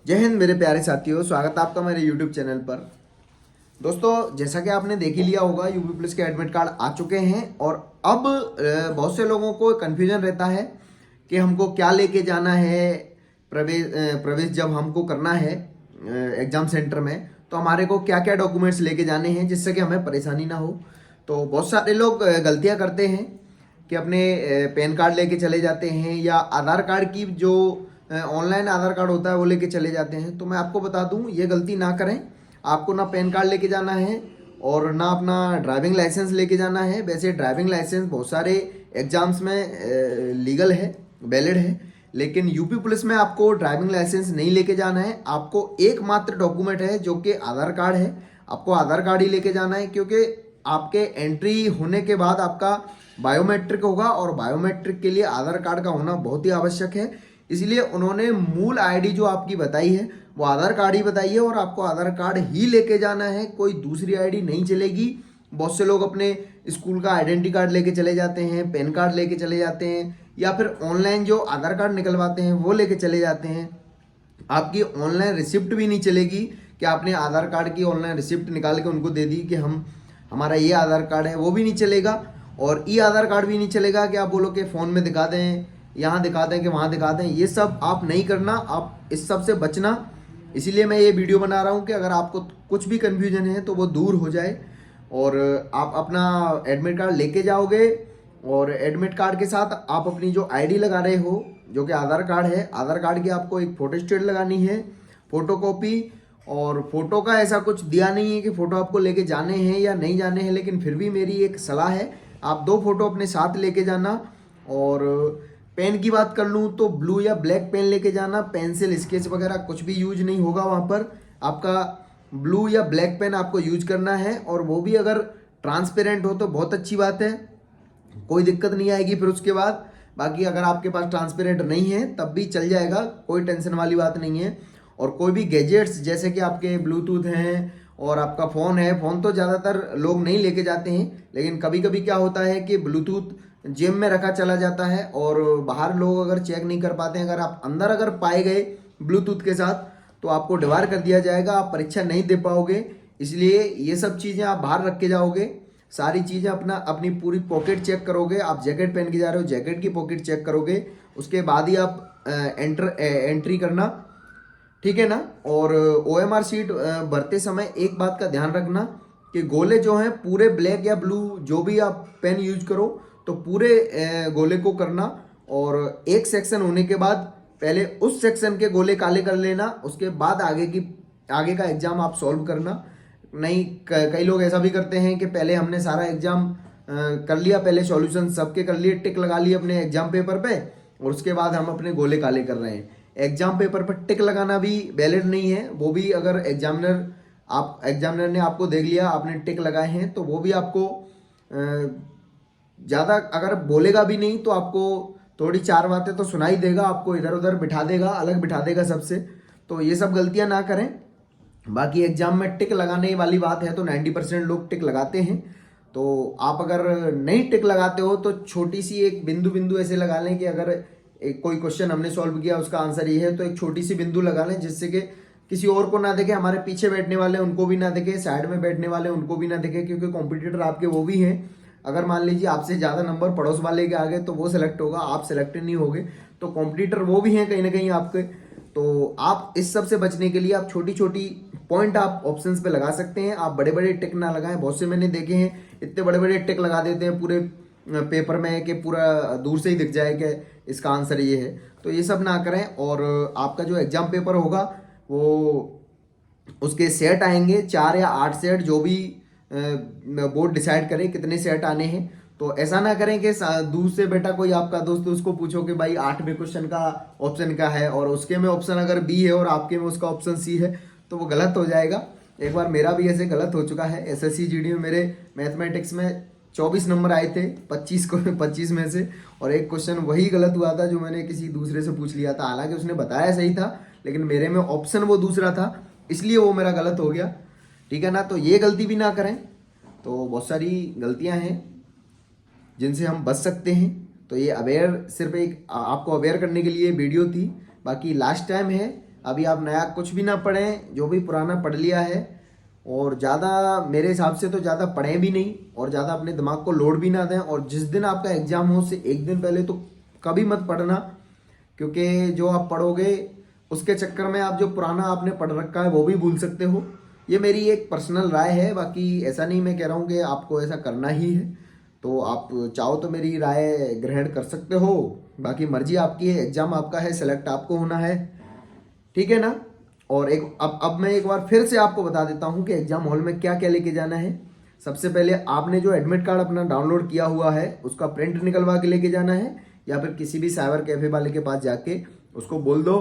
जय हिंद मेरे प्यारे साथियों, स्वागत है आपका मेरे यूट्यूब चैनल पर। दोस्तों, जैसा कि आपने देख ही लिया होगा, यूपी पुलिस के एडमिट कार्ड आ चुके हैं और अब बहुत से लोगों को कन्फ्यूजन रहता है कि हमको क्या लेके जाना है। प्रवेश जब हमको करना है एग्जाम सेंटर में, तो हमारे को क्या क्या डॉक्यूमेंट्स लेके जाने हैं जिससे कि हमें परेशानी ना हो। तो बहुत सारे लोग गलतियां करते हैं कि अपने पैन कार्ड लेके चले जाते हैं या आधार कार्ड की जो ऑनलाइन आधार कार्ड होता है वो लेके चले जाते हैं। तो मैं आपको बता दूं, ये गलती ना करें। आपको ना पैन कार्ड लेके जाना है और ना अपना ड्राइविंग लाइसेंस लेके जाना है। वैसे ड्राइविंग लाइसेंस बहुत सारे एग्जाम्स में लीगल है, वैलिड है, लेकिन यूपी पुलिस में आपको ड्राइविंग लाइसेंस नहीं लेके जाना है। आपको एकमात्र डॉक्यूमेंट है जो कि आधार कार्ड है। आपको आधार कार्ड ही लेके जाना है, क्योंकि आपके एंट्री होने के बाद आपका बायोमेट्रिक होगा और बायोमेट्रिक के लिए आधार कार्ड का होना बहुत ही आवश्यक है। इसलिए उन्होंने मूल आईडी जो आपकी बताई है वो आधार कार्ड ही बताई है और आपको आधार कार्ड ही लेके जाना है, कोई दूसरी आईडी नहीं चलेगी। बहुत से लोग अपने स्कूल का आइडेंटिटी कार्ड लेके चले जाते हैं, पैन कार्ड लेके चले जाते हैं, या फिर ऑनलाइन जो आधार कार्ड निकलवाते हैं वो लेके चले जाते हैं। आपकी ऑनलाइन रिसिप्ट भी नहीं चलेगी कि आपने आधार कार्ड की ऑनलाइन रिसिप्ट निकाल के उनको दे दी कि हम हमारा ये आधार कार्ड है, वो भी नहीं चलेगा। और ई आधार कार्ड भी नहीं चलेगा कि आप बोलो कि फ़ोन में दिखा दें, यहाँ दिखा दें कि वहाँ दिखा दें। ये सब आप नहीं करना, आप इस सब से बचना। इसीलिए मैं ये वीडियो बना रहा हूँ कि अगर आपको कुछ भी कन्फ्यूजन है तो वो दूर हो जाए और आप अपना एडमिट कार्ड लेके जाओगे। और एडमिट कार्ड के साथ आप अपनी जो आईडी लगा रहे हो, जो कि आधार कार्ड है, आधार कार्ड की आपको एक फ़ोटो स्टेट लगानी है, फ़ोटो कॉपी। और फोटो का ऐसा कुछ दिया नहीं है कि फ़ोटो आपको लेके जाने हैं या नहीं जाने हैं, लेकिन फिर भी मेरी एक सलाह है, आप 2 फोटो अपने साथ लेके जाना। और पेन की बात कर लूँ तो ब्लू या ब्लैक पेन लेके जाना। पेंसिल स्केच वगैरह कुछ भी यूज नहीं होगा वहाँ पर। आपका ब्लू या ब्लैक पेन आपको यूज करना है, और वो भी अगर ट्रांसपेरेंट हो तो बहुत अच्छी बात है, कोई दिक्कत नहीं आएगी फिर उसके बाद। बाकी अगर आपके पास ट्रांसपेरेंट नहीं है तब भी चल जाएगा, कोई टेंशन वाली बात नहीं है। और कोई भी गैजेट्स जैसे कि आपके ब्लूटूथ हैं और आपका फ़ोन है, फ़ोन तो ज़्यादातर लोग नहीं लेके जाते हैं, लेकिन कभी कभी क्या होता है कि ब्लूटूथ जेब में रखा चला जाता है और बाहर लोग अगर चेक नहीं कर पाते हैं, अगर आप अंदर अगर पाए गए ब्लूटूथ के साथ तो आपको डिबार कर दिया जाएगा, आप परीक्षा नहीं दे पाओगे। इसलिए ये सब चीज़ें आप बाहर रख के जाओगे। सारी चीज़ें अपनी पूरी पॉकेट चेक करोगे। आप जैकेट पहन के जा रहे हो, जैकेट की पॉकेट चेक करोगे, उसके बाद ही आप एंट्री करना, ठीक है ना। और ओएमआर सीट भरते समय एक बात का ध्यान रखना कि गोले जो हैं पूरे ब्लैक या ब्लू, जो भी आप पेन यूज करो, तो पूरे गोले को करना। और एक सेक्शन होने के बाद पहले उस सेक्शन के गोले काले कर लेना, उसके बाद आगे का एग्जाम आप सॉल्व करना। नहीं, कई लोग ऐसा भी करते हैं कि पहले हमने सारा एग्जाम कर लिया, पहले सॉल्यूशन सबके कर लिए, टिक लगा लिए अपने एग्जाम पेपर पे, और उसके बाद हम अपने गोले काले कर रहे हैं। एग्जाम पेपर पर टिक लगाना भी वैलिड नहीं है। वो भी अगर एग्जामिनर ने आपको देख लिया आपने टिक लगाए हैं, तो वो भी आपको ज़्यादा अगर बोलेगा भी नहीं तो आपको थोड़ी 4 बातें तो सुना ही देगा, आपको इधर उधर बिठा देगा, अलग बिठा देगा सबसे। तो ये सब गलतियां ना करें। बाकी एग्जाम में टिक लगाने वाली बात है तो 90% लोग टिक लगाते हैं। तो आप अगर नहीं टिक लगाते हो तो छोटी सी एक बिंदु बिंदु ऐसे लगा लें कि अगर एक कोई क्वेश्चन हमने सॉल्व किया, उसका आंसर ये है, तो एक छोटी सी बिंदु लगा लें जिससे कि किसी और को ना देखे, हमारे पीछे बैठने वाले उनको भी ना देखे, साइड में बैठने वाले उनको भी ना देखे, क्योंकि कॉम्पिटिटर आपके वो भी हैं। अगर मान लीजिए आपसे ज़्यादा नंबर पड़ोस वाले के आ गए तो वो सिलेक्ट होगा, आप सिलेक्ट नहीं होगे, तो कॉम्पिटिटर वो भी हैं कहीं ना कहीं आपके। तो आप इस सब से बचने के लिए आप छोटी छोटी पॉइंट आप ऑप्शंस पे लगा सकते हैं। आप बड़े बड़े टिक ना लगाएं। बहुत से मैंने देखे हैं इतने बड़े बड़े टिक लगा देते हैं पूरे पेपर में कि पूरा दूर से ही दिख जाए कि इसका आंसर ये है। तो ये सब ना करें। और आपका जो एग्जाम पेपर होगा वो उसके सेट आएंगे 4 या 8 सेट, जो भी बोर्ड डिसाइड करे कितने सेट आने हैं। तो ऐसा ना करें कि दूर से बेटा कोई आपका दोस्त, उसको पूछो कि भाई 8वें क्वेश्चन का ऑप्शन क्या है, और उसके में ऑप्शन अगर बी है और आपके में उसका ऑप्शन सी है, तो वो गलत हो जाएगा। एक बार मेरा भी ऐसे गलत हो चुका है। एसएससी जीडी में मेरे मैथमेटिक्स में 24 नंबर आए थे 25 में से, और एक क्वेश्चन वही गलत हुआ था जो मैंने किसी दूसरे से पूछ लिया था। हालांकि उसने बताया सही था, लेकिन मेरे में ऑप्शन वो दूसरा था, इसलिए वो मेरा गलत हो गया, ठीक है ना। तो ये गलती भी ना करें। तो बहुत सारी गलतियां हैं जिनसे हम बच सकते हैं। तो ये सिर्फ एक आपको अवेयर करने के लिए वीडियो थी। बाकी लास्ट टाइम है, अभी आप नया कुछ भी ना पढ़ें, जो भी पुराना पढ़ लिया है, और ज़्यादा मेरे हिसाब से तो ज़्यादा पढ़ें भी नहीं और ज़्यादा अपने दिमाग को लोड भी ना दें। और जिस दिन आपका एग्ज़ाम हो उससे एक दिन पहले तो कभी मत पढ़ना, क्योंकि जो आप पढ़ोगे उसके चक्कर में आप जो पुराना आपने पढ़ रखा है वो भी भूल सकते हो। ये मेरी एक पर्सनल राय है, बाकी ऐसा नहीं मैं कह रहा हूँ कि आपको ऐसा करना ही है। तो आप चाहो तो मेरी राय ग्रहण कर सकते हो, बाकी मर्जी आपकी है। एग्ज़ाम आपका है, सेलेक्ट आपको होना है, ठीक है ना। और एक अब मैं एक बार फिर से आपको बता देता हूँ कि एग्जाम हॉल में क्या क्या लेके जाना है। सबसे पहले आपने जो एडमिट कार्ड अपना डाउनलोड किया हुआ है उसका प्रिंट निकलवा के लेके जाना है, या फिर किसी भी साइबर कैफे वाले के पास जाके उसको बोल दो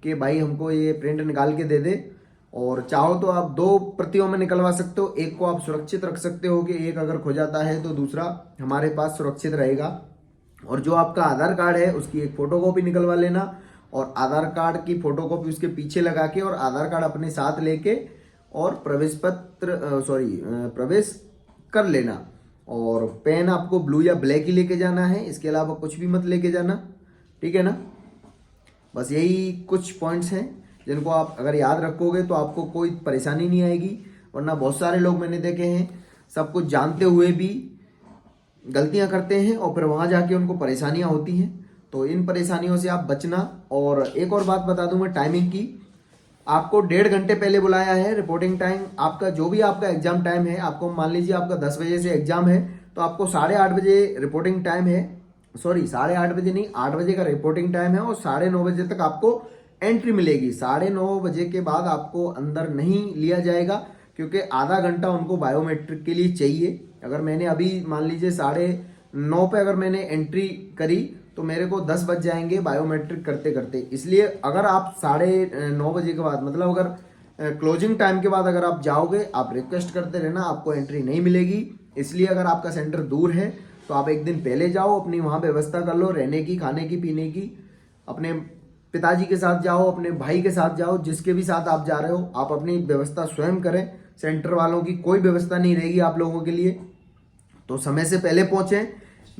कि भाई हमको ये प्रिंट निकाल के दे दे। और चाहो तो आप 2 प्रतियों में निकलवा सकते हो, एक को आप सुरक्षित रख सकते हो कि एक अगर खो जाता है तो दूसरा हमारे पास सुरक्षित रहेगा। और जो आपका आधार कार्ड है उसकी एक फोटोकॉपी निकलवा लेना, और आधार कार्ड की फोटोकॉपी उसके पीछे लगा के और आधार कार्ड अपने साथ लेके और प्रवेश कर लेना। और पेन आपको ब्लू या ब्लैक ही लेके जाना है, इसके अलावा कुछ भी मत लेके जाना, ठीक है ना। बस यही कुछ पॉइंट्स हैं जिनको आप अगर याद रखोगे तो आपको कोई परेशानी नहीं आएगी। वरना बहुत सारे लोग मैंने देखे हैं सब कुछ जानते हुए भी गलतियां करते हैं और फिर वहां जाके उनको परेशानियां होती हैं। तो इन परेशानियों से आप बचना। और एक और बात बता दूं मैं टाइमिंग की, आपको 1.5 घंटे पहले बुलाया है। रिपोर्टिंग टाइम आपका जो भी आपका एग्जाम टाइम है, आपको मान लीजिए आपका 10 बजे से एग्जाम है तो आपको 8:30 बजे रिपोर्टिंग टाइम है। सॉरी 8:30 बजे नहीं, 8 बजे का रिपोर्टिंग टाइम है और 9:30 बजे तक आपको एंट्री मिलेगी। 9:30 बजे के बाद आपको अंदर नहीं लिया जाएगा, क्योंकि आधा घंटा उनको बायोमेट्रिक के लिए चाहिए। अगर मैंने अभी मान लीजिए 9:30 पे अगर मैंने एंट्री करी तो मेरे को 10 बज जाएंगे बायोमेट्रिक करते करते। इसलिए अगर आप 9:30 बजे के बाद, मतलब अगर क्लोजिंग टाइम के बाद अगर आप जाओगे, आप रिक्वेस्ट करते रहना, आपको एंट्री नहीं मिलेगी। इसलिए अगर आपका सेंटर दूर है तो आप एक दिन पहले जाओ, अपनी वहाँ व्यवस्था कर लो रहने की, खाने की, पीने की। अपने पिताजी के साथ जाओ, अपने भाई के साथ जाओ, जिसके भी साथ आप जा रहे हो आप अपनी व्यवस्था स्वयं करें। सेंटर वालों की कोई व्यवस्था नहीं रहेगी आप लोगों के लिए। तो समय से पहले पहुंचे।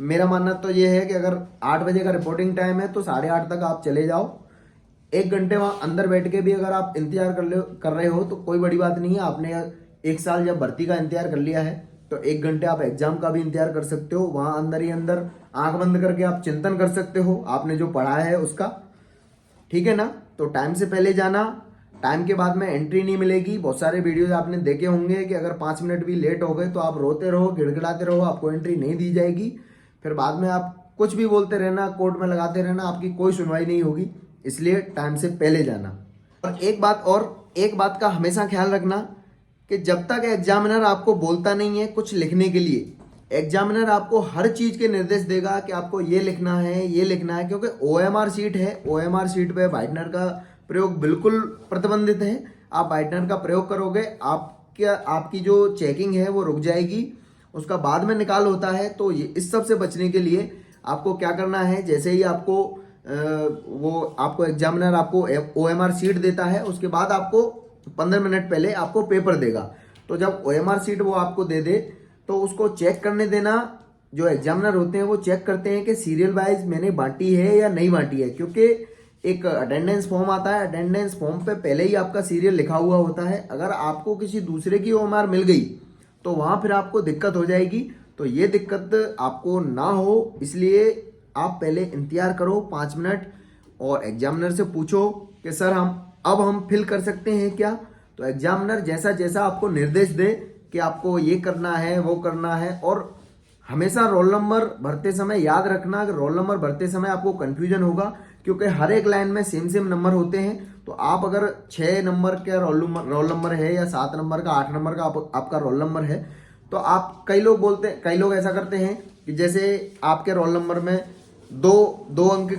मेरा मानना तो ये है कि अगर 8 बजे का रिपोर्टिंग टाइम है तो 8:30 तक आप चले जाओ। 1 घंटे वहां अंदर बैठ के भी अगर आप इंतजार कर रहे हो तो कोई बड़ी बात नहीं है। आपने 1 साल जब भर्ती का इंतजार कर लिया है तो 1 घंटे आप एग्जाम का भी इंतजार कर सकते हो। वहां अंदर ही अंदर आंख बंद करके आप चिंतन कर सकते हो आपने जो पढ़ा है उसका, ठीक है ना। तो टाइम से पहले जाना। टाइम के बाद में एंट्री नहीं मिलेगी। बहुत सारे वीडियोज आपने देखे होंगे कि अगर 5 मिनट भी लेट हो गए तो आप रोते रहो, गिड़गिड़ाते रहो, आपको एंट्री नहीं दी जाएगी। फिर बाद में आप कुछ भी बोलते रहना, कोर्ट में लगाते रहना, आपकी कोई सुनवाई नहीं होगी। इसलिए टाइम से पहले जाना। और एक बात का हमेशा ख्याल रखना कि जब तक एग्जामिनर आपको बोलता नहीं है कुछ लिखने के लिए, एग्जामिनर आपको हर चीज के निर्देश देगा कि आपको ये लिखना है, ये लिखना है। क्योंकि OMR शीट है, OMR शीट पे व्हाइटनर का प्रयोग बिल्कुल प्रतिबंधित है। आप व्हाइटनर का प्रयोग करोगे, आपकी जो चेकिंग है वो रुक जाएगी, उसका बाद में निकाल होता है। तो ये इस सब से बचने के लिए आपको क्या करना है, जैसे ही आपको एग्जामिनर आपको OMR शीट देता है उसके बाद आपको 15 मिनट पहले आपको पेपर देगा। तो जब OMR शीट वो आपको दे दे तो उसको चेक करने देना। जो एग्जामिनर होते हैं वो चेक करते हैं कि सीरियल वाइज मैंने बांटी है या नहीं बांटी है, क्योंकि एक अटेंडेंस फॉर्म आता है। अटेंडेंस फॉर्म पे पहले ही आपका सीरियल लिखा हुआ होता है। अगर आपको किसी दूसरे की OMR मिल गई तो वहां फिर आपको दिक्कत हो जाएगी। तो ये दिक्कत आपको ना हो इसलिए आप पहले इंतजार करो 5 मिनट और एग्जामिनर से पूछो कि सर हम फिल कर सकते हैं क्या। तो एग्जामिनर जैसा जैसा आपको निर्देश दे कि आपको ये करना है, वो करना है। और हमेशा रोल नंबर भरते समय याद रखना कि रोल नंबर भरते समय आपको कंफ्यूजन होगा, क्योंकि हर एक लाइन में सेम नंबर होते हैं। तो आप अगर 6 नंबर का रोल नंबर है या 7 नंबर का, 8 नंबर का आपका रोल नंबर है, तो आप कई लोग ऐसा करते हैं कि जैसे आपके रोल नंबर में दो अंक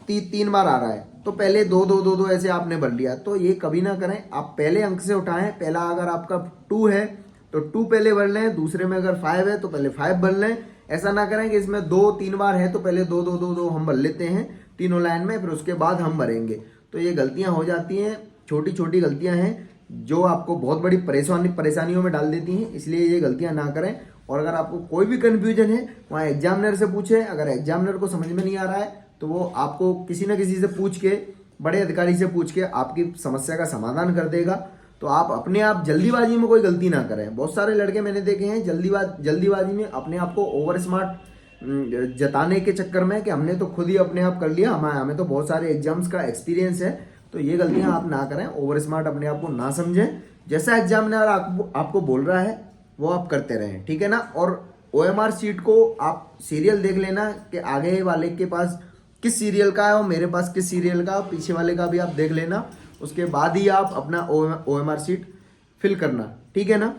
3 बार आ रहा है तो पहले 2 ऐसे आपने भर लिया। तो ये कभी ना करें, आप पहले अंक से उठाएं। पहला अगर आपका 2 है तो 2 पहले भर लें, दूसरे में अगर 5 है तो पहले 5 भर लें। ऐसा ना करें कि इसमें 2-3 बार है तो पहले 2 हम भर लेते हैं तीनों लाइन में, फिर उसके बाद हम भरेंगे। तो ये गलतियां हो जाती हैं, छोटी छोटी गलतियां हैं जो आपको बहुत बड़ी परेशानियों में डाल देती हैं। इसलिए ये गलतियां ना करें। और अगर आपको कोई भी कंफ्यूजन है वहाँ एग्जामिनर से पूछें। अगर एग्जामिनर को समझ में नहीं आ रहा है तो वो आपको किसी न किसी से पूछ के बड़े अधिकारी से पूछ के आपकी समस्या का समाधान कर देगा। तो आप अपने आप जल्दीबाजी में कोई गलती ना करें। बहुत सारे लड़के मैंने देखे हैं जल्दीबाजी में अपने आप को ओवर स्मार्ट जताने के चक्कर में कि हमने तो खुद ही अपने आप कर लिया, हमें तो बहुत सारे एग्जाम्स का एक्सपीरियंस है। तो ये गलतियां आप ना करें, ओवर स्मार्ट अपने आप को ना समझें। जैसा एग्जामिनर आपको बोल रहा है वो आप करते रहें, ठीक है ना। और OMR शीट को आप सीरियल देख लेना कि आगे वाले के पास किस सीरियल का है और मेरे पास किस सीरियल का, पीछे वाले का भी आप देख लेना। उसके बाद ही आप अपना OMR शीट फिल करना, ठीक है ना।